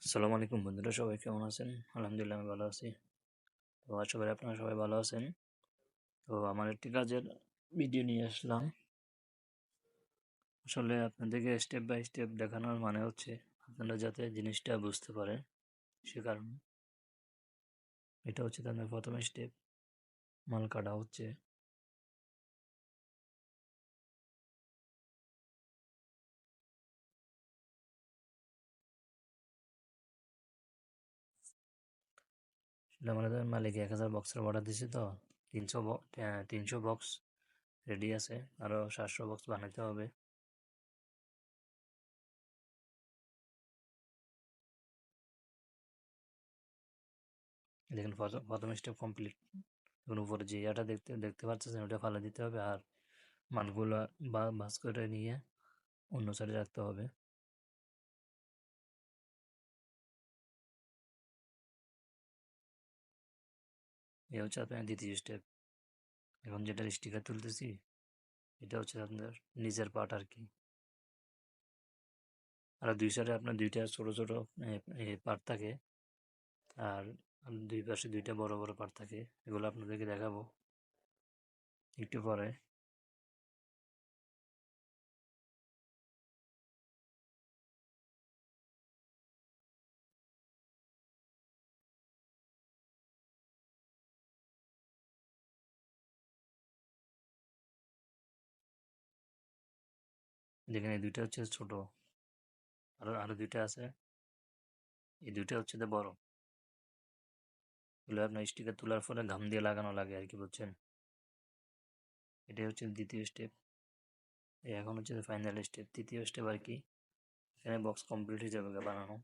আসসালামু আলাইকুম বন্ধুরা, সবাই কেমন আছেন? আলহামদুলিল্লাহ আমি ভালো আছি। তো আশা করি আপনারা সবাই ভালো আছেন। তো আমার একটি কাজের ভিডিও নিয়ে আসলাম। আসলে আপনাদেরকে স্টেপ বাই স্টেপ দেখানোর মানে হচ্ছে আপনারা যাতে জিনিসটা বুঝতে পারেন, সে কারণে এটা হচ্ছে তাদের প্রথম স্টেপ। মাল কাটা হচ্ছে। আসলে আমাদের মালিক 1000 বক্সের অর্ডার দিছে, তো 300 বক্স রেডি আছে, আরও 700 বক্স বানাতে হবে। দেখেন প্রথম স্টেপ কমপ্লিট। এখন উপরে যে ইয়াটা দেখতে দেখতে পাচ্ছেন ওটা ফালা দিতে হবে, আর মালগুলা ভাঁজ করে নিয়ে অন্য সাইডে রাখতে হবে। এই হচ্ছে আপনার দ্বিতীয় স্টেপ। এখন যেটা স্টিকার তুলতেছি এটা হচ্ছে আপনার নিচের পার্ট আর কি। আর দুই সাইডে আপনার দুইটা ছোট ছোট পার্ট থাকে, আর দুই পাশে দুইটা বড় বড় পার্ট থাকে। এগুলো আপনাদেরকে দেখাবো একটু পরে। দেখেন এই দুইটা হচ্ছে ছোট, আরো আরো দুইটা আছে, এই দুইটা হচ্ছে তো বড়। এগুলো আপনার স্টিকার তোলার পরে ঘাম দিয়ে লাগানো লাগে আর কি, বুঝছেন? এটাই হচ্ছে দ্বিতীয় স্টেপ। এখন হচ্ছে ফাইনাল স্টেপ, তৃতীয় স্টেপ আর কি। এখানে বক্স কমপ্লিট হয়ে যাবে বানানো।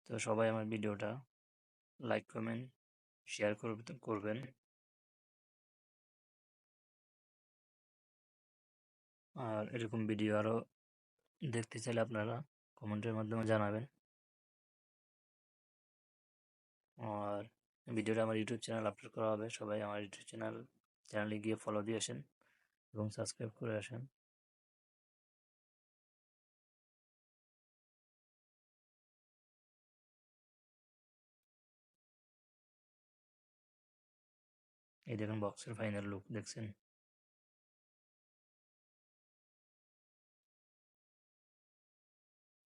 তো সবাই আমার ভিডিওটা লাইক কমেন্ট শেয়ার করবেন। আর এরকম ভিডিও আরও দেখতে চাইলে আপনারা কমেন্টের মাধ্যমে জানাবেন। আর ভিডিওটা আমার ইউটিউব চ্যানেল আপলোড করা হবে, সবাই আমার ইউটিউব চ্যানেলে গিয়ে ফলো দিয়ে আসেন এবং সাবস্ক্রাইব করে আসেন। এই দেখুন বক্সের ফাইনাল লুক দেখছেন।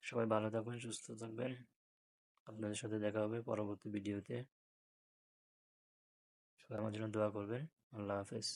সবাই ভালো থাকবেন, সুস্থ থাকবেন। আপনাদের সাথে দেখা হবে পরবর্তী ভিডিওতে। সবাই আমার জন্য দোয়া করবেন। আল্লাহ হাফেজ।